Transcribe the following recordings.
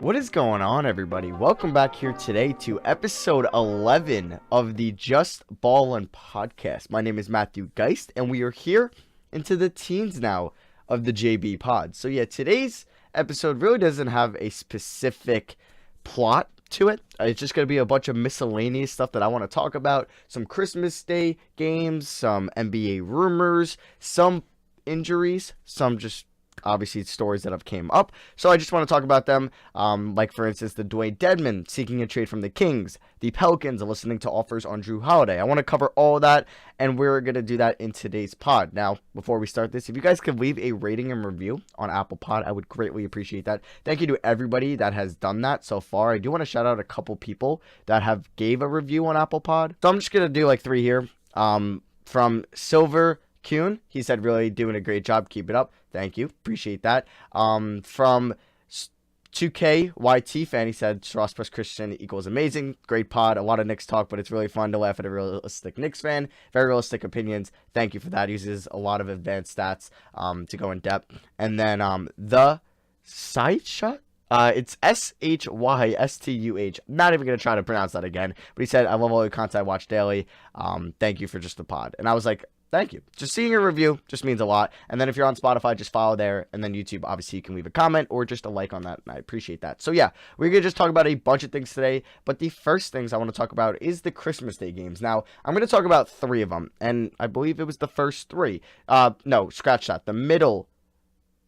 What is going on, everybody? Welcome back here today to episode 11 of the Just Ballin' podcast. My name is Matthew Geist, and we are here into the teens now of the JB pod. So yeah, today's episode really doesn't have a specific plot to it. It's just going to be a bunch of miscellaneous stuff that I want to talk about. Some Christmas Day games, some NBA rumors, some injuries, some just obviously stories that have came up. So I just want to talk about them. Like for instance, the Dewayne Dedmon seeking a trade from the Kings, the Pelicans listening to offers on Drew Holiday. I want to cover all of that, and we're going to do that in today's pod. Now, before we start this, if you guys could leave a rating and review on Apple Pod, I would greatly appreciate that. Thank you to everybody that has done that so far. I do want to shout out a couple people that have gave a review on Apple Pod. So I'm just going to do like 3 here. From Silver Kuhn, he said, really doing a great job. Keep it up. Thank you. Appreciate that. From 2KYT fan, he said, SROS plus Christian equals amazing. Great pod. A lot of Knicks talk, but it's really fun to laugh at a realistic Knicks fan. Very realistic opinions. Thank you for that. He uses a lot of advanced stats to go in depth. And then the side shot. It's SHYSTUH. I'm not even going to try to pronounce that again. But he said, I love all the content I watch daily. Thank you for just the pod. And I was like, thank you. Just seeing your review just means a lot. And then if you're on Spotify, just follow there. And then YouTube, obviously, you can leave a comment or just a like on that. And I appreciate that. So yeah, we're going to just talk about a bunch of things today. But the first things I want to talk about is the Christmas Day games. Now, I'm going to talk about 3 of them. And I believe it was the first 3. No, scratch that. The middle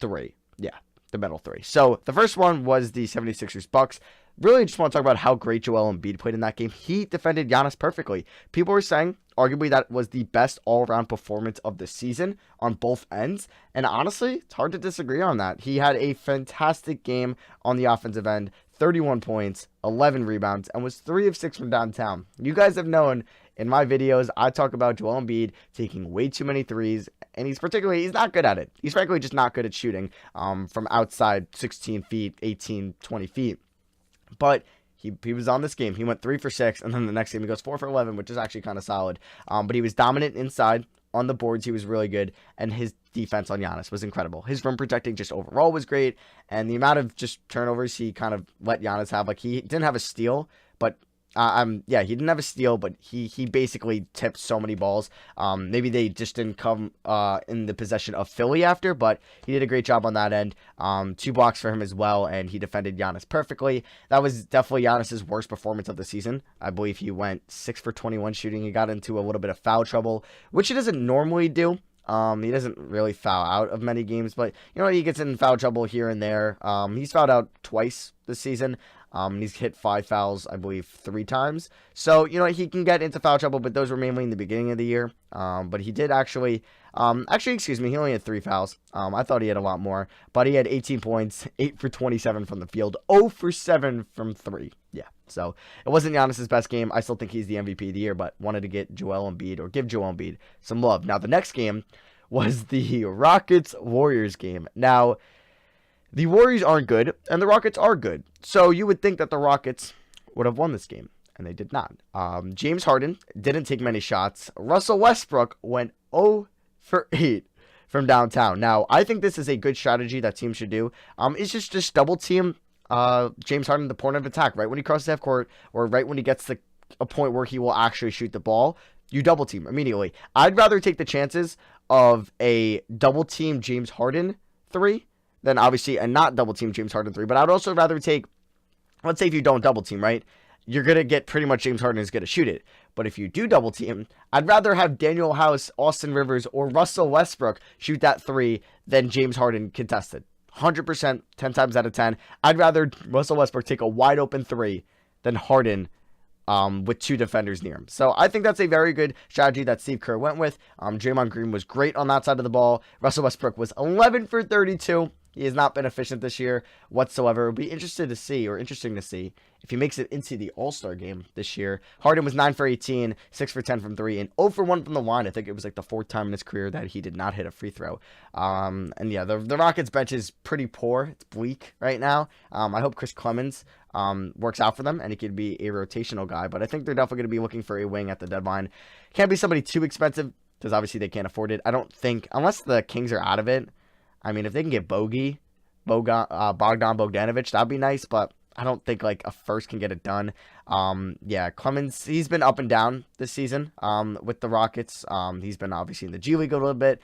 3. Yeah, the middle 3. So the first one was the 76ers Bucks. Really just want to talk about how great Joel Embiid played in that game. He defended Giannis perfectly. People were saying, arguably, that was the best all-around performance of the season on both ends. And honestly, it's hard to disagree on that. He had a fantastic game on the offensive end. 31 points, 11 rebounds, and was 3 of 6 from downtown. You guys have known in my videos, I talk about Joel Embiid taking way too many threes, and he's not good at it. He's frankly just not good at shooting from outside 16 feet, 18, 20 feet. But he was on this game. He went 3 for 6, and then the next game he goes 4 for 11, which is actually kind of solid. But he was dominant inside. On the boards, he was really good, and his defense on Giannis was incredible. His rim protecting just overall was great, and the amount of just turnovers he kind of let Giannis have, like he didn't have a steal, but he didn't have a steal, but he basically tipped so many balls. Maybe they just didn't come in the possession of Philly after, but he did a great job on that end. 2 blocks for him as well, and he defended Giannis perfectly. That was definitely Giannis's worst performance of the season. I believe he went 6 for 21 shooting. He got into a little bit of foul trouble, which he doesn't normally do. He doesn't really foul out of many games, but he gets in foul trouble here and there. He's fouled out twice this season. He's hit 5 fouls, I believe, 3 times. So, he can get into foul trouble, but those were mainly in the beginning of the year. But he did he only had 3 fouls. I thought he had a lot more, but he had 18 points, 8 for 27 from the field, 0 for 7 from 3. Yeah, so it wasn't Giannis's best game. I still think he's the MVP of the year, but wanted to give Joel Embiid some love. Now, the next game was the Rockets-Warriors game. Now, the Warriors aren't good, and the Rockets are good. So you would think that the Rockets would have won this game, and they did not. James Harden didn't take many shots. Russell Westbrook went 0 for 8 from downtown. Now, I think this is a good strategy that teams should do. It's just double team James Harden at the point of attack, right when he crosses half court, or right when he gets to a point where he will actually shoot the ball. You double team immediately. I'd rather take the chances of a double team James Harden 3 than obviously a not double team James Harden 3. But I'd also rather take, let's say if you don't double team, right? You're going to get pretty much James Harden is going to shoot it. But if you do double team, I'd rather have Daniel House, Austin Rivers, or Russell Westbrook shoot that 3 than James Harden contested. 100%, 10 times out of 10. I'd rather Russell Westbrook take a wide open 3 than Harden with 2 defenders near him. So I think that's a very good strategy that Steve Kerr went with. Draymond Green was great on that side of the ball. Russell Westbrook was 11 for 32. He has not been efficient this year whatsoever. It'll be interesting to see if he makes it into the All-Star game this year. Harden was 9 for 18, 6 for 10 from 3, and 0 for 1 from the line. I think it was like the 4th time in his career that he did not hit a free throw. And yeah, the Rockets bench is pretty poor. It's bleak right now. I hope Chris Clemens works out for them and he could be a rotational guy. But I think they're definitely going to be looking for a wing at the deadline. Can't be somebody too expensive because obviously they can't afford it. I don't think, unless the Kings are out of it. I mean, if they can get Bogdan Bogdanovic, that'd be nice, but I don't think like a first can get it done. Yeah, Clemens, he's been up and down this season with the Rockets. He's been obviously in the G League a little bit.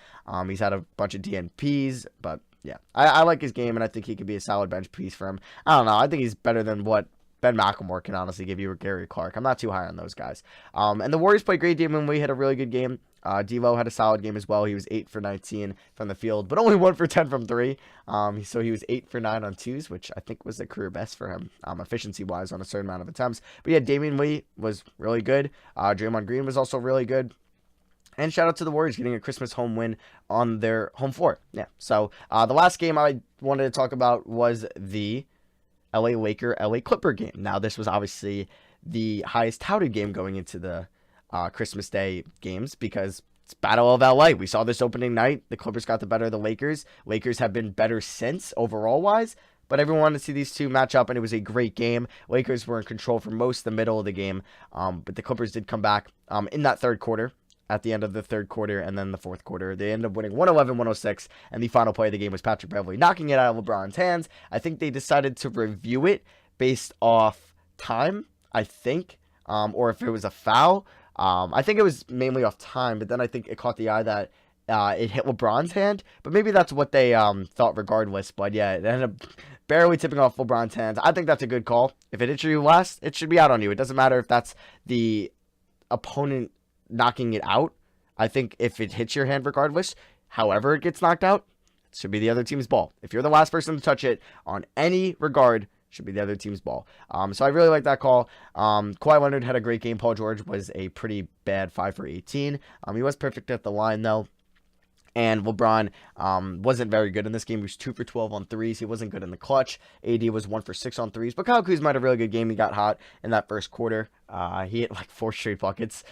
He's had a bunch of DNPs, but yeah, I like his game, and I think he could be a solid bench piece for him. I don't know. I think he's better than what Ben McLemore can honestly give you, or Gary Clark. I'm not too high on those guys. And the Warriors played great. Dewayne Dedmon had a really good game. Devo had a solid game as well. He was 8 for 19 from the field, but only 1 for 10 from 3. So he was 8 for 9 on 2s, which I think was a career best for him, efficiency-wise on a certain amount of attempts. But yeah, Damian Lee was really good. Draymond Green was also really good. And shout out to the Warriors getting a Christmas home win on their home floor. Yeah. So the last game I wanted to talk about was the LA LA Clipper game. Now, this was obviously the highest touted game going into the Christmas Day games because it's Battle of LA. We saw this opening night. The Clippers got the better of the Lakers. Lakers have been better since overall wise, but everyone wanted to see these two match up, and it was a great game. Lakers were in control for most of the middle of the game, but the Clippers did come back in that third quarter. At the end of the third quarter and then the fourth quarter, they ended up winning 111-106, and the final play of the game was Patrick Beverley knocking it out of LeBron's hands. I think they decided to review it based off time, I think, or if it was a foul. I think it was mainly off time, but then I think it caught the eye that it hit LeBron's hand, but maybe that's what they thought regardless. But yeah, it ended up barely tipping off LeBron's hands. I think that's a good call. If it hits you last, it should be out on you. It doesn't matter if that's the opponent knocking it out. I think if it hits your hand regardless, however it gets knocked out, it should be the other team's ball. If you're the last person to touch it on any regard, it should be the other team's ball. So I really like that call. Kawhi Leonard had a great game. Paul George was a pretty bad 5 for 18. He was perfect at the line though. And LeBron wasn't very good in this game. He was 2 for 12 on threes. He wasn't good in the clutch. AD was 1 for 6 on threes. But Kyle Kuzma had a really good game. He got hot in that first quarter. He hit like 4 straight buckets,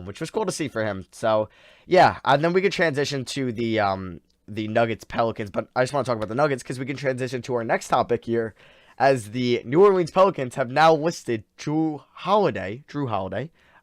which was cool to see for him. So, yeah. And then we could transition to the Nuggets Pelicans. But I just want to talk about the Nuggets because we can transition to our next topic here, as the New Orleans Pelicans have now listed Drew Holiday,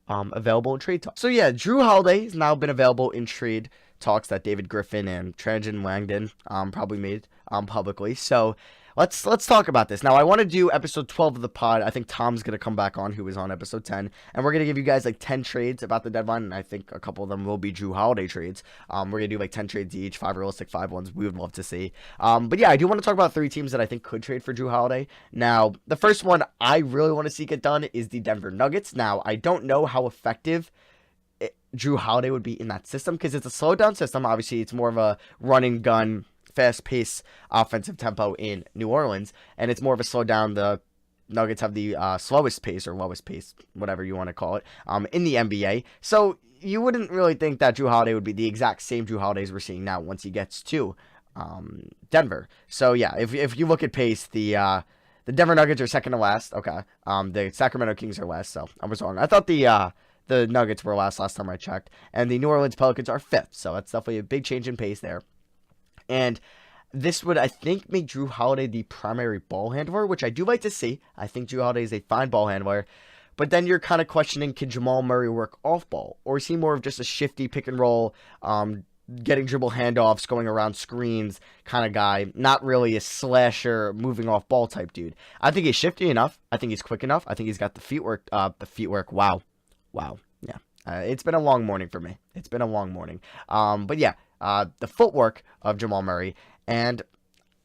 available in trade talks. So, yeah, Drew Holiday has now been available in trade talks that David Griffin and Trajan Langdon probably made publicly. So let's talk about this. Now, I want to do episode 12 of the pod. I think Tom's going to come back on, who was on episode 10. And we're going to give you guys like 10 trades about the deadline. And I think a couple of them will be Drew Holiday trades. We're going to do like 10 trades each, 5 realistic, 5 ones we would love to see. But yeah, I do want to talk about 3 teams that I think could trade for Drew Holiday. Now, the first one I really want to see get done is the Denver Nuggets. Now, I don't know how effective Drew Holiday would be in that system because it's a slowed down system. Obviously, it's more of a run and gun, fast-paced offensive tempo in New Orleans, and it's more of a slow down. The Nuggets have the slowest pace or lowest pace, whatever you want to call it, in the NBA. So you wouldn't really think that Drew Holiday would be the exact same Drew Holidays we're seeing now once he gets to Denver. So yeah, if you look at pace, the Denver Nuggets are second to last. Okay, the Sacramento Kings are last. So I was wrong. I thought the Nuggets were last time I checked. And the New Orleans Pelicans are 5th. So that's definitely a big change in pace there. And this would, I think, make Drew Holiday the primary ball handler, which I do like to see. I think Drew Holiday is a fine ball handler. But then you're kind of questioning, can Jamal Murray work off ball? Or is he more of just a shifty pick and roll, getting dribble handoffs, going around screens kind of guy, not really a slasher, moving off ball type dude? I think he's shifty enough. I think he's quick enough. I think he's got the footwork. Wow. Yeah. It's been a long morning for me. But yeah, the footwork of Jamal Murray. And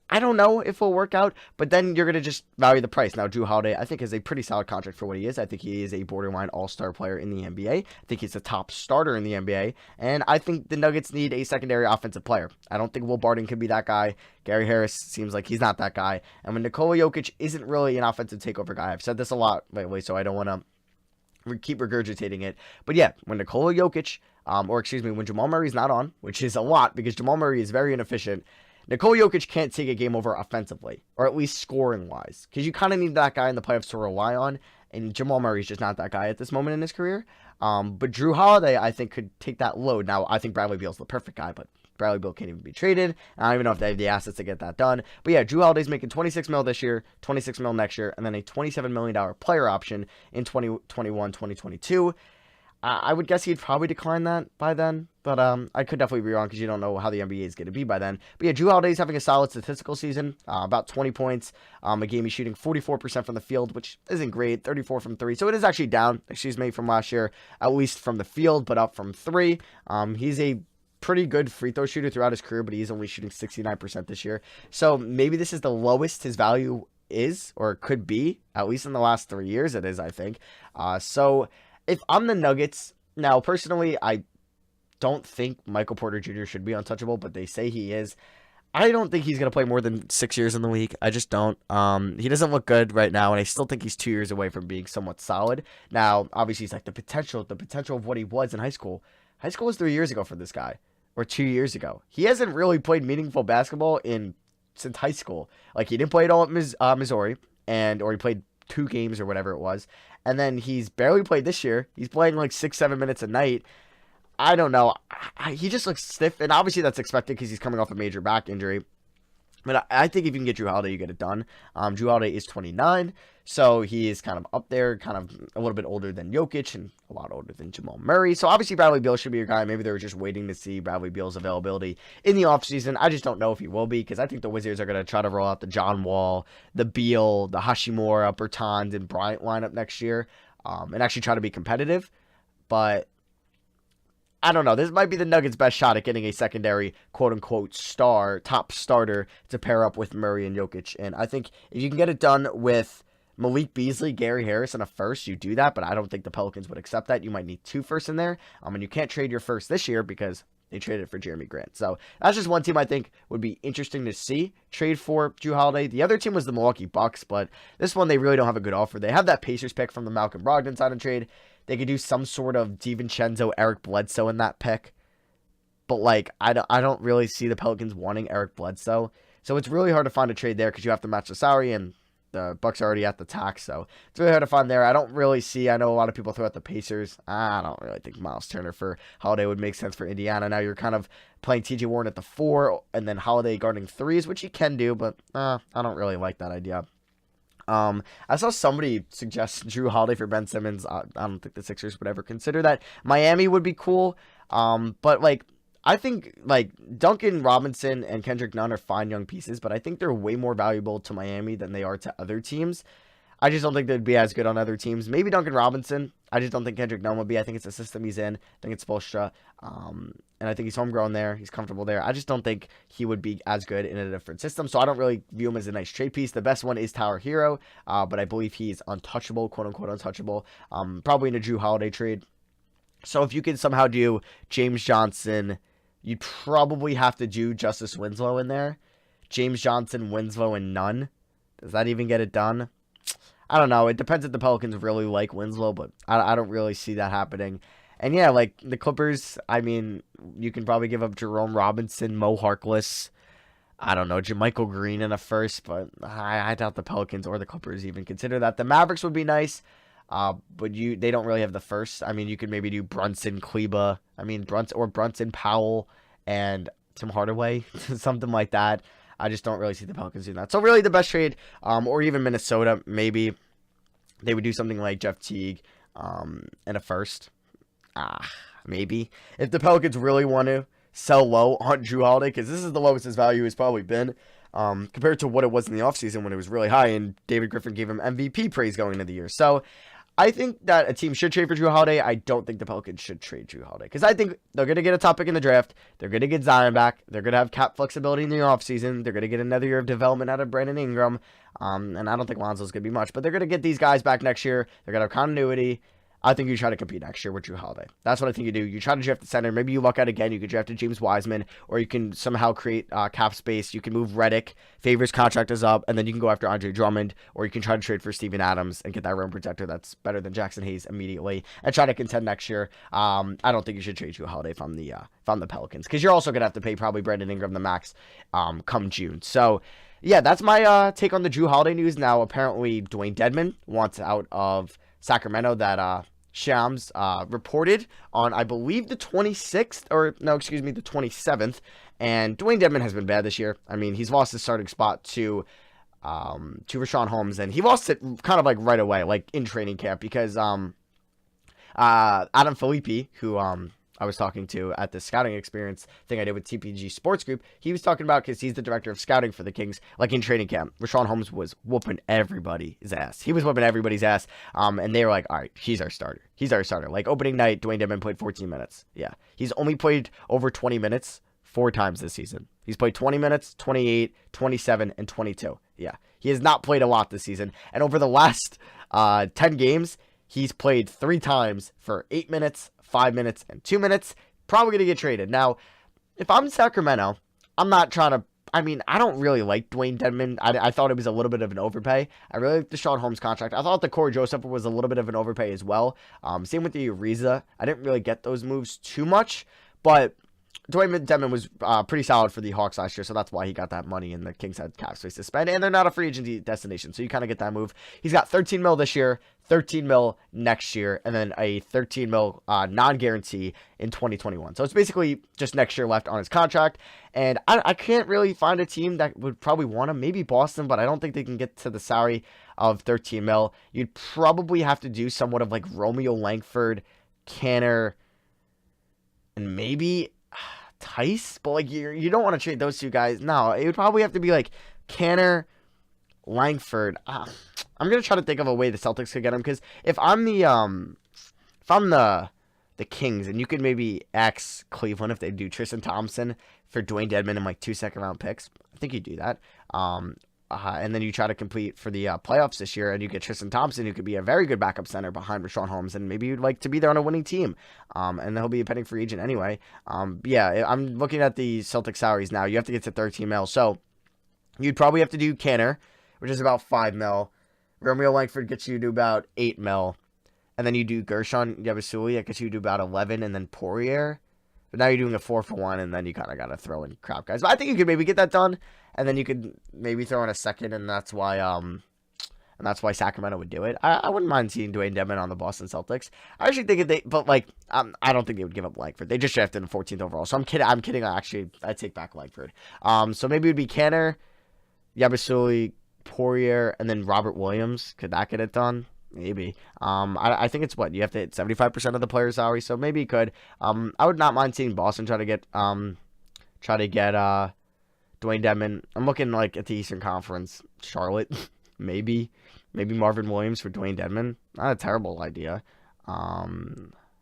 I don't know if it'll work out, but then you're going to just value the price. Now, Drew Holiday, I think, is a pretty solid contract for what he is. I think he is a borderline all-star player in the NBA. I think he's a top starter in the NBA. And I think the Nuggets need a secondary offensive player. I don't think Will Barton could be that guy. Gary Harris seems like he's not that guy. And when Nikola Jokic isn't really an offensive takeover guy, I've said this a lot lately, so I don't want to keep regurgitating it. But yeah, when Nikola Jokic, when Jamal Murray's not on, which is a lot because Jamal Murray is very inefficient, Nikola Jokic can't take a game over offensively, or at least scoring-wise, because you kind of need that guy in the playoffs to rely on, and Jamal Murray's just not that guy at this moment in his career. But Drew Holiday, I think, could take that load. Now, I think Bradley Beal's the perfect guy, but Bradley Beal can't even be traded. I don't even know if they have the assets to get that done. But yeah, Drew Holiday's making $26 million this year, $26 million next year, and then a $27 million player option in 2021, 2022. I would guess he'd probably decline that by then, but I could definitely be wrong because you don't know how the NBA is going to be by then. But yeah, Jrue Holiday's having a solid statistical season, about 20 points a game. He's shooting 44% from the field, which isn't great, 34 from three. So it is actually down, from last year, at least from the field, but up from three. He's a pretty good free throw shooter throughout his career, but he's only shooting 69% this year. So maybe this is the lowest his value is or could be, at least in the last 3 years. It is, I think. So if I'm the Nuggets, now personally, I don't think Michael Porter Jr. should be untouchable, but they say he is. I don't think he's going to play more than 6 years in the league. I just don't. He doesn't look good right now, and I still think he's 2 years away from being somewhat solid. Now, obviously, he's like the potential of what he was in high school. High school was 3 years ago for this guy, or 2 years ago. He hasn't really played meaningful basketball since high school. Like, he didn't play at all at Missouri, or he played 2 games or whatever it was. And then he's barely played this year. He's playing like 6-7 minutes a night. I don't know. He just looks stiff, and obviously that's expected because he's coming off a major back injury. But I think if you can get Jrue Holiday, you get it done. Jrue Holiday is 29, so he is kind of up there, kind of a little bit older than Jokic and a lot older than Jamal Murray. So obviously Bradley Beal should be your guy. Maybe they were just waiting to see Bradley Beal's availability in the offseason. I just don't know if he will be because I think the Wizards are going to try to roll out the John Wall, the Beal, the Hashimura, Bertans, and Bryant lineup next year and actually try to be competitive. But I don't know. This might be the Nuggets' best shot at getting a secondary, quote-unquote, top starter to pair up with Murray and Jokic. And I think if you can get it done with Malik Beasley, Gary Harris, and a first, you do that. But I don't think the Pelicans would accept that. You might need 2 firsts in there. And you can't trade your first this year because they traded for Jeremy Grant. So that's just one team I think would be interesting to see trade for Jrue Holiday. The other team was the Milwaukee Bucks, but this one they really don't have a good offer. They have that Pacers pick from the Malcolm Brogdon sign and trade. They could do some sort of DiVincenzo, Eric Bledsoe in that pick. But, like, I don't really see the Pelicans wanting Eric Bledsoe. So it's really hard to find a trade there because you have to match the salary, and the Bucks are already at the tax. So it's really hard to find there. I don't really see. I know a lot of people throw out the Pacers. I don't really think Miles Turner for Holiday would make sense for Indiana. Now you're kind of playing T.J. Warren at the 4 and then Holiday guarding 3s, which you can do, but I don't really like that idea. I saw somebody suggest Jrue Holiday for Ben Simmons. I don't think the Sixers would ever consider that. Miami would be cool. But like, I think like Duncan Robinson and Kendrick Nunn are fine young pieces, but I think they're way more valuable to Miami than they are to other teams. I just don't think they'd be as good on other teams. Maybe Duncan Robinson. I just don't think Kendrick Nunn would be. I think it's the system he's in. I think it's Spoelstra. And I think he's homegrown there. He's comfortable there. I just don't think he would be as good in a different system. So I don't really view him as a nice trade piece. The best one is Tyler Hero. But I believe he's untouchable, quote unquote untouchable. Probably in a Jrue Holiday trade. So if you can somehow do James Johnson, you'd probably have to do Justice Winslow in there. James Johnson, Winslow, and Nunn. Does that even get it done? I don't know. It depends if the Pelicans really like Winslow, but I don't really see that happening. And yeah, like the Clippers, I mean, you can probably give up Jerome Robinson, Mo Harkless, I don't know, JaMychal Green in a first, but I doubt the Pelicans or the Clippers even consider that. The Mavericks would be nice, but they don't really have the first. I mean, you could maybe do Brunson, Kleba, Brunson, Powell, and Tim Hardaway, something like that. I just don't really see the Pelicans doing that. So really the best trade, or even Minnesota, maybe they would do something like Jeff Teague and a first. Maybe. If the Pelicans really want to sell low on Jrue Holiday, because this is the lowest his value has probably been compared to what it was in the offseason when it was really high, and David Griffin gave him MVP praise going into the year. So I think that a team should trade for Jrue Holiday. I don't think the Pelicans should trade Jrue Holiday because I think they're going to get a top pick in the draft. They're going to get Zion back. They're going to have cap flexibility in the offseason. They're going to get another year of development out of Brandon Ingram. And I don't think Lonzo's going to be much, but they're going to get these guys back next year. They're going to have continuity. I think you try to compete next year with Jrue Holiday. That's what I think you do. You try to draft the center. Maybe you luck out again. You could draft a James Wiseman, or you can somehow create cap space. You can move Redick. Favors contract is up, and then you can go after Andre Drummond, or you can try to trade for Steven Adams and get that rim protector that's better than Jackson Hayes immediately, and try to contend next year. I don't think you should trade Jrue Holiday from the Pelicans, because you're also going to have to pay probably Brandon Ingram the max come June. So yeah, that's my take on the Jrue Holiday news. Now, apparently, Dewayne Dedmon wants out of Sacramento. That Shams reported on, I believe, the 26th, the 27th. And Dewayne Dedmon has been bad this year. I mean, he's lost his starting spot to Rashawn Holmes, and he lost it kind of like right away, like in training camp, because Adam Filippi, who I was talking to at the scouting experience thing I did with TPG Sports Group, he was talking about, because he's the director of scouting for the Kings, like in training camp, Richaun Holmes was whooping everybody's ass. He was whooping everybody's ass, and they were like, all right, he's our starter. He's our starter. Like, opening night, Dewayne Dedmon played 14 minutes. Yeah. He's only played over 20 minutes 4 times this season. He's played 20 minutes, 28, 27, and 22. Yeah. He has not played a lot this season. And over the last 10 games, he's played 3 times for 8 minutes, 5 minutes, and 2 minutes. Probably going to get traded. Now, if I'm Sacramento, I'm not trying to... I mean, I don't really like Dewayne Dedmon. I thought it was a little bit of an overpay. I really like the Richaun Holmes contract. I thought the Corey Joseph was a little bit of an overpay as well. Same with the Ariza. I didn't really get those moves too much, but Dewayne Dedmon was pretty solid for the Hawks last year, so that's why he got that money in the Kings had cap space to spend, and they're not a free agent destination, so you kind of get that move. He's got 13 mil this year, 13 mil next year, and then a 13 mil non-guarantee in 2021. So it's basically just next year left on his contract, and I can't really find a team that would probably want him. Maybe Boston, but I don't think they can get to the salary of 13 mil. You'd probably have to do somewhat of like Romeo Langford, Canner, and maybe Tice, but like you don't want to trade those two guys. No, it would probably have to be like Canner, Langford. I'm gonna try to think of a way the Celtics could get him, because if I'm the Kings, and you could maybe ask Cleveland if they do Tristan Thompson for Dewayne Dedmon and like 2 second-round picks. I think you do that. And then you try to compete for the playoffs this year, and you get Tristan Thompson, who could be a very good backup center behind Richaun Holmes, and maybe you'd like to be there on a winning team. And he'll be a pending free agent anyway. Yeah, I'm looking at the Celtics salaries now. You have to get to 13 mil. So you'd probably have to do Canner, which is about 5 mil. Romeo Langford gets you to about 8 mil. And then you do Gershon Yabusele, that gets you to about 11, and then Poirier. But now you're doing a 4-for-1, and then you kind of got to throw in crap guys. But I think you could maybe get that done, and then you could maybe throw in a second, and that's why Sacramento would do it. I wouldn't mind seeing Dewayne Dedmon on the Boston Celtics. I actually think but like I don't think they would give up Langford. They just drafted him 14th overall, so I'm kidding. Actually, I take back Langford. So maybe it would be Canner, Yabusele, Poirier, and then Robert Williams. Could that get it done? Maybe. I think it's what you have to hit 75% of the player's salary, so maybe you could. I would not mind seeing Boston try to get Dewayne Dedmon. I'm looking like at the Eastern Conference. Charlotte, maybe Marvin Williams for Dewayne Dedmon. Not a terrible idea.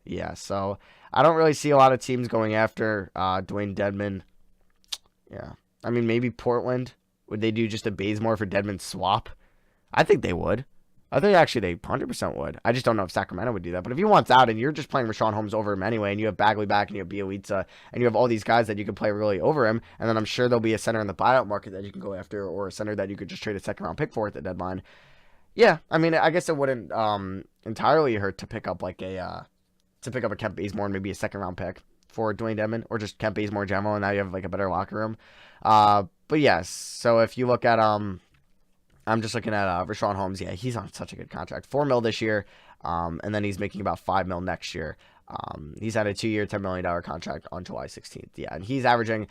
Yeah. So I don't really see a lot of teams going after Dewayne Dedmon. Yeah. I mean, maybe Portland. Would they do just a Bazemore for Dedmon swap? I think they would. I think actually they 100% would. I just don't know if Sacramento would do that. But if he wants out and you're just playing Richaun Holmes over him anyway, and you have Bagley back and you have Bielitsa and you have all these guys that you can play really over him, and then I'm sure there'll be a center in the buyout market that you can go after, or a center that you could just trade a second-round pick for at the deadline. Yeah, I mean, I guess it wouldn't entirely hurt to pick up like a Kent Bazemore and maybe a second-round pick for Dewayne Dedmon, or just Kent Bazemore in general, and now you have like a better locker room. But yes, so if you look at I'm just looking at Richaun Holmes. Yeah, he's on such a good contract. 4 mil this year, and then he's making about 5 mil next year. He's had a 2-year, $10 million contract on July 16th. Yeah, and he's averaging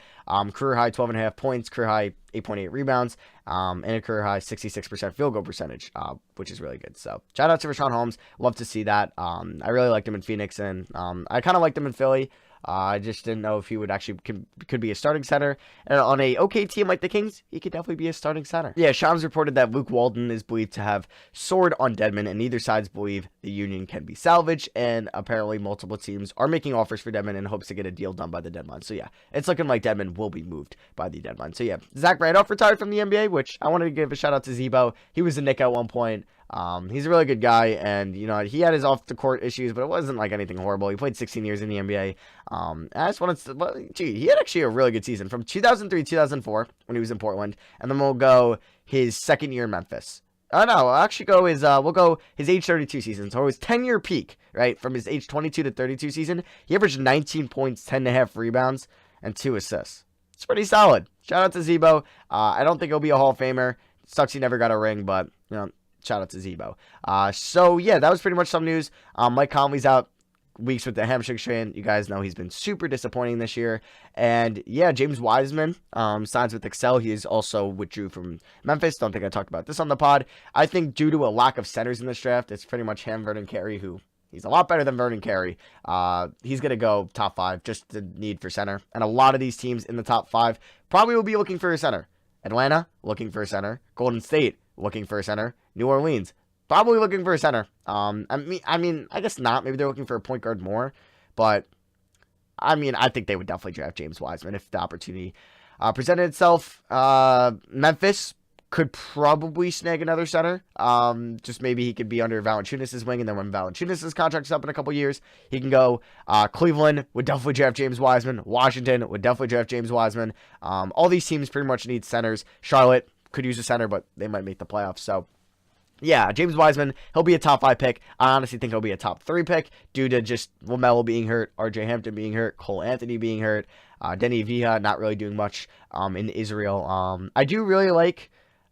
career high 12.5 points, career high 8.8 rebounds, and a career high 66% field goal percentage, which is really good. So shout out to Richaun Holmes. Love to see that. I really liked him in Phoenix, and I kind of liked him in Philly. I just didn't know if he would actually could be a starting center. And on a okay team like the Kings, he could definitely be a starting center. Yeah, Shams reported that Luke Walton is believed to have soared on Dedmon, and neither sides believe the union can be salvaged. And apparently multiple teams are making offers for Dedmon in hopes to get a deal done by the deadline. So yeah, it's looking like Dedmon will be moved by the deadline. So yeah, Zach Randolph retired from the NBA, which I wanted to give a shout out to Zebo. He was a Knick at one point. He's a really good guy, and you know, he had his off the court issues, but it wasn't like anything horrible. He played 16 years in the NBA. I just wanted to, he had actually a really good season from 2003-2004 when he was in Portland, and then we'll go his second year in Memphis. No, we'll actually go we'll go his age 32 season. So his 10-year peak, right, from his age 22 to 32 season, he averaged 19 points, 10.5 rebounds, and 2 assists. It's pretty solid. Shout out to Zebo. I don't think he'll be a Hall of Famer. Sucks he never got a ring, but you know, shout out to Zebo. So yeah, that was pretty much some news. Mike Conley's out weeks with the hamstring strain. You guys know he's been super disappointing this year. And yeah, James Wiseman signs with Excel. He is also withdrew from Memphis. Don't think I talked about this on the pod. I think due to a lack of centers in this draft, it's pretty much him, Vernon Carey, who He's a lot better than Vernon Carey. He's going to go top 5, just the need for center. And a lot of these teams in the top 5 probably will be looking for a center. Atlanta, looking for a center. Golden State, looking for a center. New Orleans, probably looking for a center. I guess not. Maybe they're looking for a point guard more. But, I think they would definitely draft James Wiseman if the opportunity presented itself. Memphis could probably snag another center. Just maybe he could be under Valanciunas' wing, and then when Valanciunas' contract's up in a couple years, he can go. Cleveland would definitely draft James Wiseman. Washington would definitely draft James Wiseman. All these teams pretty much need centers. Charlotte could use a center, but they might make the playoffs. So, yeah, James Wiseman, he'll be a top 5 pick. I honestly think he'll be a top 3 pick due to just LaMelo being hurt, RJ Hampton being hurt, Cole Anthony being hurt, Denny Avdija not really doing much in Israel. I do really like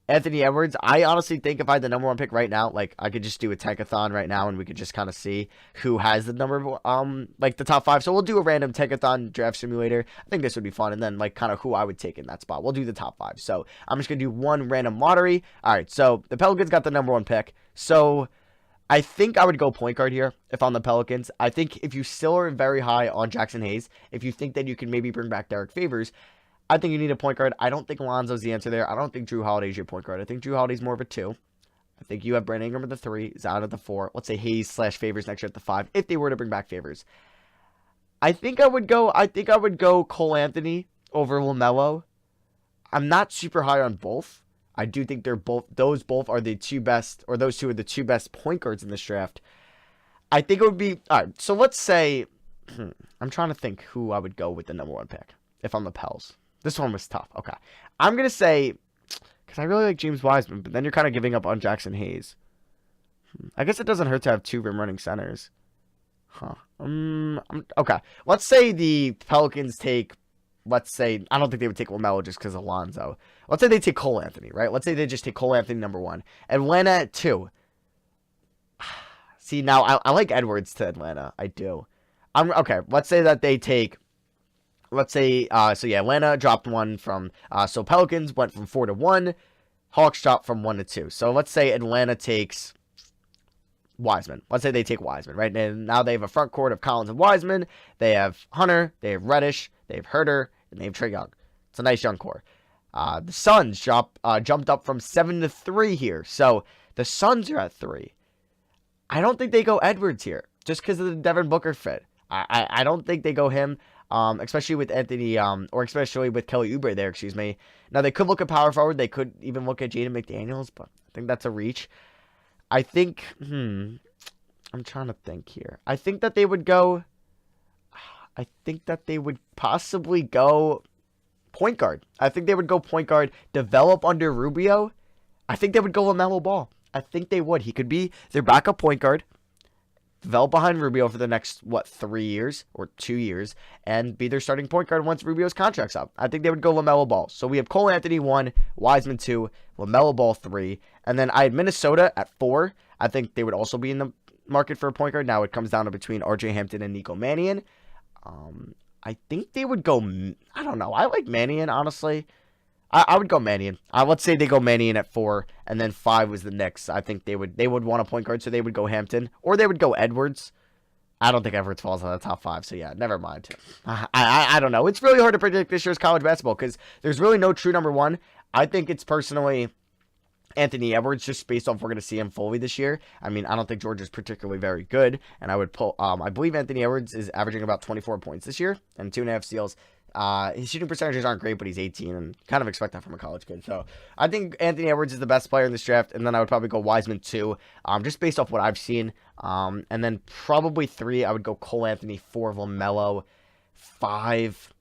Anthony Edwards. I honestly think if I had the number 1 pick right now, like, I could just do a tankathon right now and we could just kind of see who has the the top 5. So we'll do a random tankathon draft simulator. I think this would be fun. And then, like, kind of who I would take in that spot. We'll do the top 5. So I'm just going to do one random lottery. All right. So the Pelicans got the number 1 pick. So I think I would go point guard here if I'm the Pelicans. I think if you still are very high on Jackson Hayes, if you think that you can maybe bring back Derek Favors, I think you need a point guard. I don't think Alonzo's the answer there. I don't think Drew Holiday's your point guard. I think Drew Holiday's more of a 2. I think you have Brandon Ingram at the 3, Zion at the 4. Let's say Hayes/Favors next year at the 5, if they were to bring back Favors. I think I would go Cole Anthony over LaMelo. I'm not super high on both. I do think those two are the 2 best point guards in this draft. I think it would be, all right, so let's say, I'm trying to think who I would go with the number 1 pick if I'm the Pels. This one was tough. Okay. I'm going to say, because I really like James Wiseman, but then you're kind of giving up on Jackson Hayes. I guess it doesn't hurt to have 2 rim running centers. Okay. Let's say the Pelicans take, I don't think they would take LaMelo just because of Alonzo. Let's say they take Cole Anthony, right? Let's say they just take Cole Anthony number 1. Atlanta at 2. See, now I like Edwards to Atlanta. I do. Okay. Let's say that they take, Atlanta dropped 1 from, so Pelicans went from 4 to 1. Hawks dropped from 1 to 2. So let's say Atlanta takes Wiseman. Let's say they take Wiseman, right? And now they have a front court of Collins and Wiseman. They have Hunter, they have Reddish, they have Herter, and they have Trae Young. It's a nice young core. The Suns jumped up from 7 to 3 here. So the Suns are at 3. I don't think they go Edwards here, just because of the Devin Booker fit. I don't think they go him. Especially with Anthony, or especially with Kelly Oubre there, excuse me. Now, they could look at power forward. They could even look at Jaden McDaniels, but I think that's a reach. I think, I'm trying to think here. I think that they would possibly go point guard. I think they would go point guard, develop under Rubio. I think they would go LaMelo Ball. I think they would. He could be their backup point guard, develop behind Rubio for the next, 3 years or 2 years, and be their starting point guard once Rubio's contract's up. I think they would go LaMelo Ball. So we have Cole Anthony 1, Wiseman 2, LaMelo Ball 3, and then I had Minnesota at 4. I think they would also be in the market for a point guard. Now it comes down to between RJ Hampton and Nico Mannion. I think they would go, I don't know. I like Mannion, honestly. I would go Mannion. Let's say they go Mannion at 4, and then 5 was the Knicks. I think they would want a point guard, so they would go Hampton, or they would go Edwards. I don't think Edwards falls on the top 5, so yeah, never mind. I don't know. It's really hard to predict this year's college basketball because there's really no true number 1. I think it's personally Anthony Edwards, just based off we're going to see him fully this year. I don't think Georgia's particularly very good, and I believe Anthony Edwards is averaging about 24 points this year and 2.5 steals. His shooting percentages aren't great, but he's 18, and kind of expect that from a college kid. So I think Anthony Edwards is the best player in this draft, and then I would probably go Wiseman 2, just based off what I've seen. And then probably 3, I would go Cole Anthony, 4, LaMelo, 5.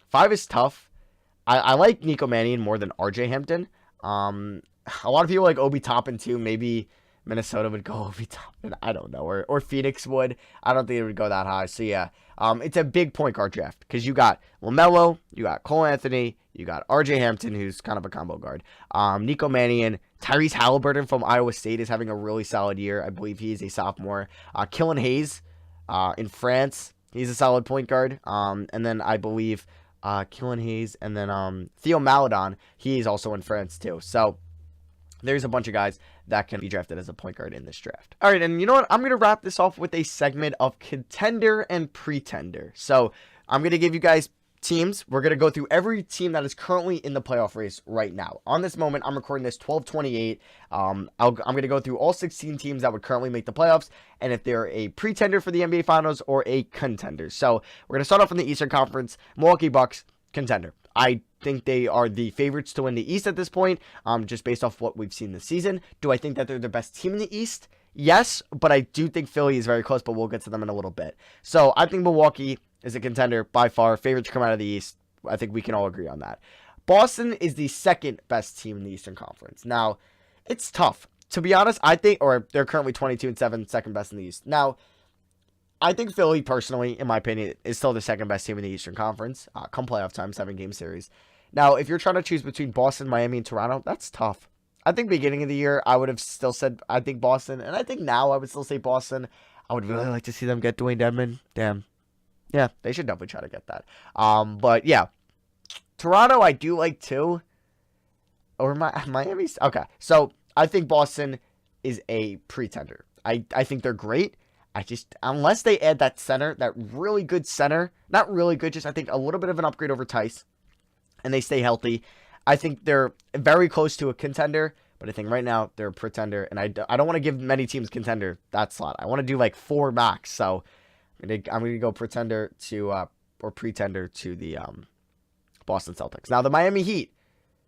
5 is tough. I like Nico Mannion more than RJ Hampton. A lot of people like Obi Toppin too. Maybe Minnesota would go Obi Toppin. I don't know. Or Phoenix would. I don't think it would go that high. So yeah, it's a big point guard draft because you got LaMelo, you got Cole Anthony, you got RJ Hampton, who's kind of a combo guard. Nico Mannion, Tyrese Halliburton from Iowa State is having a really solid year. I believe he is a sophomore. Killian Hayes, in France, he's a solid point guard. And then I believe Killian Hayes, and then Theo Maledon, he's also in France too. So there's a bunch of guys that can be drafted as a point guard in this draft. All right, and you know what? I'm going to wrap this off with a segment of Contender and Pretender. So I'm going to give you guys teams. We're going to go through every team that is currently in the playoff race right now. On this moment, I'm recording this 12/28. I'm going to go through all 16 teams that would currently make the playoffs, and if they're a pretender for the NBA Finals or a contender. So we're going to start off in the Eastern Conference. Milwaukee Bucks, contender. I think they are the favorites to win the East at this point, just based off what we've seen this season. Do I think that they're the best team in the East? Yes, but I do think Philly is very close, but we'll get to them in a little bit. So I think Milwaukee is a contender by far, favorite to come out of the East. I think we can all agree on that. Boston is the second best team in the Eastern Conference. Now, it's tough. To be honest, I think, or they're currently 22-7, second best in the East. Now, I think Philly, personally, in my opinion, is still the second best team in the Eastern Conference. Come playoff time, 7-game series. Now, if you're trying to choose between Boston, Miami, and Toronto, that's tough. I think beginning of the year, I would have still said, I think Boston. And I think now I would still say Boston. I would really like to see them get Dewayne Dedmon. Damn. Yeah, they should definitely try to get that. But yeah, Toronto I do like too. Or Miami's. Okay, so I think Boston is a pretender. I think they're great. I just, unless they add that center, that really good center, not really good, just I think a little bit of an upgrade over Tice, and they stay healthy, I think they're very close to a contender. But I think right now they're a pretender, and I don't want to give many teams contender that slot. I want to do like 4 max. So I'm gonna go pretender to or pretender to the Boston Celtics. Now the Miami Heat,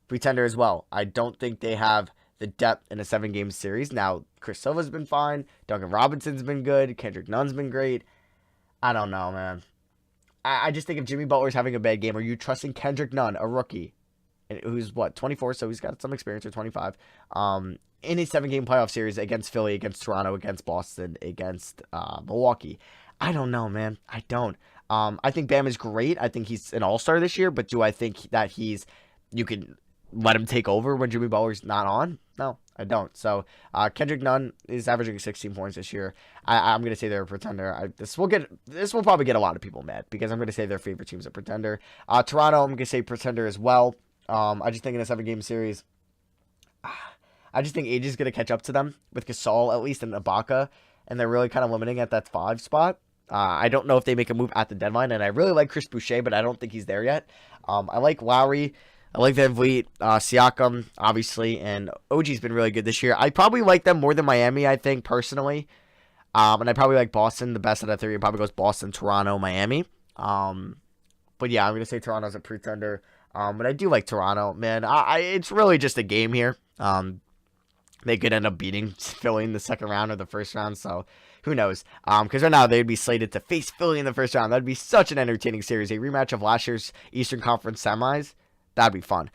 pretender as well. I don't think they have the depth in a 7-game series. Now Chris Silva's been fine, Duncan Robinson's been good, Kendrick Nunn's been great. I don't know, man. I just think if Jimmy Butler's having a bad game, are you trusting Kendrick Nunn, a rookie, who's 24, so he's got some experience, or 25, in a 7-game playoff series against Philly, against Toronto, against Boston, against Milwaukee? I don't know, man. I don't. I think Bam is great. I think he's an all-star this year, but do I think that you can let him take over when Jimmy Butler's not on? No, I don't. So Kendrick Nunn is averaging 16 points this year. I'm going to say they're a pretender. This will probably get a lot of people mad because I'm going to say their favorite team's a pretender. Toronto, I'm going to say pretender as well. I just think in a 7-game series, I just think age is going to catch up to them with Gasol, at least, in Ibaka, and they're really kind of limiting at that 5 spot. I don't know if they make a move at the deadline, and I really like Chris Boucher, but I don't think he's there yet. I like Lowry. I like Van Vliet, Siakam, obviously, and OG's been really good this year. I probably like them more than Miami, I think, personally. And I probably like Boston the best out of 3. It probably goes Boston, Toronto, Miami. But yeah, I'm going to say Toronto's a pretender. But I do like Toronto, man. It's really just a game here. They could end up beating Philly in the second round or the first round, so who knows? Because right now they'd be slated to face Philly in the first round. That'd be such an entertaining series. A rematch of last year's Eastern Conference semis. That'd be fun.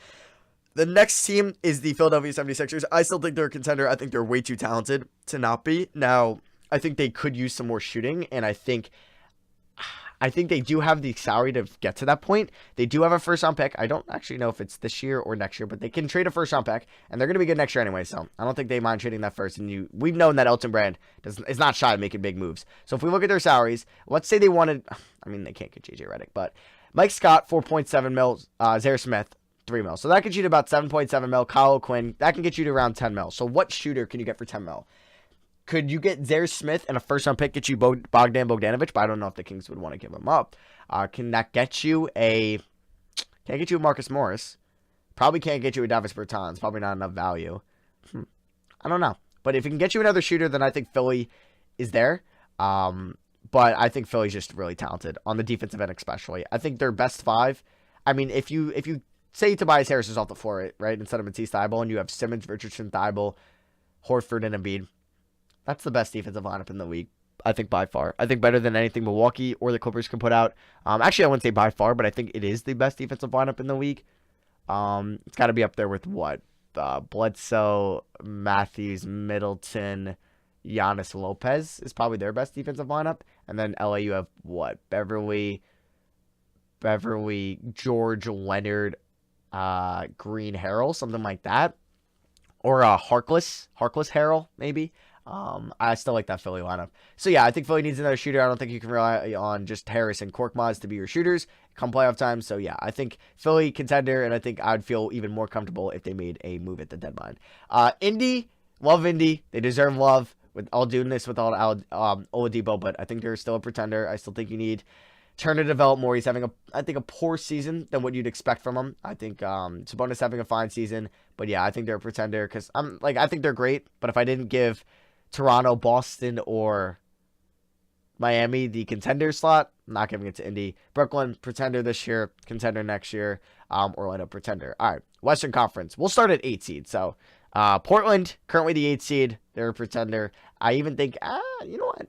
The next team is the Philadelphia 76ers. I still think they're a contender. I think they're way too talented to not be. Now, I think they could use some more shooting, and I think they do have the salary to get to that point. They do have a first-round pick. I don't actually know if it's this year or next year, but they can trade a first-round pick, and they're going to be good next year anyway, so I don't think they mind trading that first. And we've known that Elton Brand is not shy of making big moves. So if we look at their salaries, let's say they wanted, I mean, they can't get JJ Redick, but Mike Scott, 4.7 mil, Zaire Smith, 3 mil. So that gets you to about 7.7 mil. Kyle O'Quinn, that can get you to around 10 mil. So what shooter can you get for 10 mil? Could you get Zaire Smith and a first-round pick, get you Bogdan Bogdanovic? But I don't know if the Kings would want to give him up. Can that get you can't get you a Marcus Morris? Probably can't get you a Davis Bertans. Probably not enough value. I don't know. But if it can get you another shooter, then I think Philly is there. But I think Philly's just really talented on the defensive end, especially. I think their best 5. I mean, if you say Tobias Harris is off the floor, right, instead of Matisse Thybulle, and you have Simmons, Richardson, Thybulle, Horford, and Embiid, that's the best defensive lineup in the league, I think, by far. I think better than anything Milwaukee or the Clippers can put out. Actually, I wouldn't say by far, but I think it is the best defensive lineup in the league. It's got to be up there with what? Bledsoe, Matthews, Middleton, Giannis, Lopez is probably their best defensive lineup. And then LA, you have what? Beverly, George, Leonard, Green, Harrell, something like that. Or Harkless Harrell, maybe. I still like that Philly lineup. So yeah, I think Philly needs another shooter. I don't think you can rely on just Harris and Korkmaz to be your shooters come playoff time. So yeah, I think Philly contender, and I think I'd feel even more comfortable if they made a move at the deadline. Indy, love Indy. They deserve love. With all doing this with all Oladipo, but I think they're still a pretender. I still think you need Turner to develop more. He's having a poor season than what you'd expect from him. I think Sabonis having a fine season, but yeah, I think they're a pretender because I think they're great. But if I didn't give Toronto, Boston, or Miami the contender slot, I'm not giving it to Indy. Brooklyn pretender this year, contender next year. Orlando pretender. All right, Western Conference. We'll start at 8 seed. So Portland currently the 8 seed. They're a pretender. I even think you know what?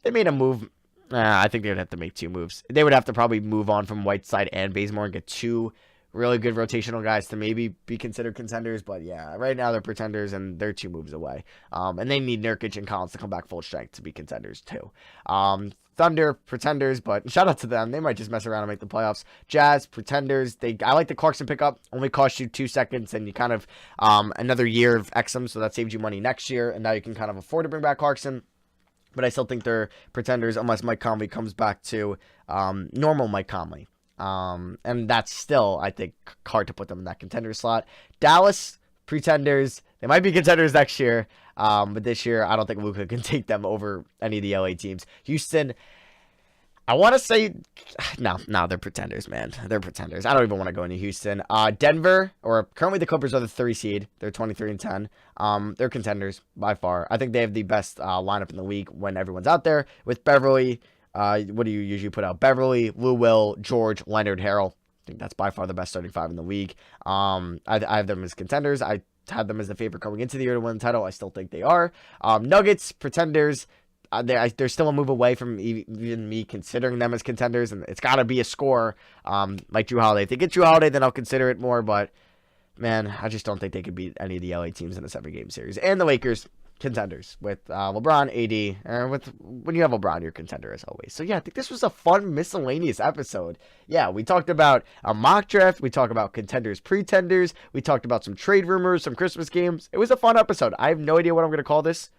They made a move. I think they would have to make 2 moves. They would have to probably move on from Whiteside and Bazemore and get 2 really good rotational guys to maybe be considered contenders. But yeah, right now they're pretenders and they're 2 moves away. And they need Nurkic and Collins to come back full strength to be contenders too. Thunder pretenders, but shout out to them. They might just mess around and make the playoffs. Jazz pretenders. I like the Clarkson pickup. Only cost you 2 seconds, and you kind of another year of Exum, so that saves you money next year. And now you can kind of afford to bring back Clarkson. But I still think they're pretenders unless Mike Conley comes back to normal Mike Conley. And that's still, I think, hard to put them in that contender slot. Dallas, pretenders. They might be contenders next year. But this year, I don't think Luka can take them over any of the LA teams. Houston, I want to say, no, they're pretenders, man. They're pretenders. I don't even want to go into Houston. Denver, or currently the Clippers are the 3 seed. They're 23-10. They're contenders by far. I think they have the best lineup in the league when everyone's out there. With Beverly, what do you usually put out? Beverly, Lou Will, George, Leonard, Harrell. I think that's by far the best starting 5 in the league. I have them as contenders. I had them as the favorite coming into the year to win the title. I still think they are. Nuggets, pretenders. They're still a move away from even me considering them as contenders, and it's got to be a score like Jrue Holiday. If they get Jrue Holiday, then I'll consider it more, but man, I just don't think they could beat any of the LA teams in a 7-game series. And the Lakers, contenders with LeBron, AD, and when you have LeBron, you're a contender as always. So yeah, I think this was a fun miscellaneous episode. Yeah, we talked about a mock draft, we talked about contenders, pretenders, we talked about some trade rumors, some Christmas games. It was a fun episode. I have no idea what I'm going to call this.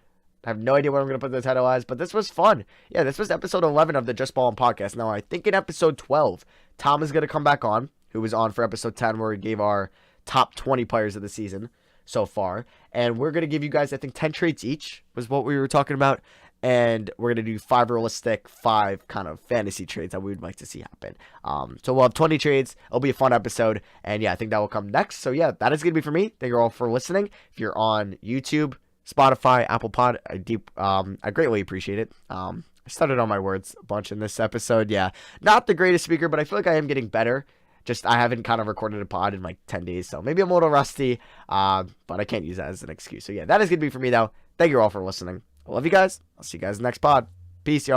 I have no idea what I'm going to put the title as, but this was fun. Yeah, this was episode 11 of the Just Ballin' podcast. Now, I think in episode 12, Tom is going to come back on, who was on for episode 10, where we gave our top 20 players of the season so far. And we're going to give you guys, I think, 10 trades each was what we were talking about. And we're going to do 5 realistic, 5 kind of fantasy trades that we would like to see happen. So we'll have 20 trades. It'll be a fun episode. And yeah, I think that will come next. So yeah, that is going to be for me. Thank you all for listening. If you're on YouTube, Spotify, Apple Pod, I greatly appreciate it. I stuttered on my words a bunch in this episode. Yeah, not the greatest speaker, but I feel like I am getting better. Just I haven't kind of recorded a pod in like 10 days, so maybe I'm a little rusty, but I can't use that as an excuse. So yeah, that is going to be for me, though. Thank you all for listening. I love you guys. I'll see you guys in the next pod. Peace, y'all.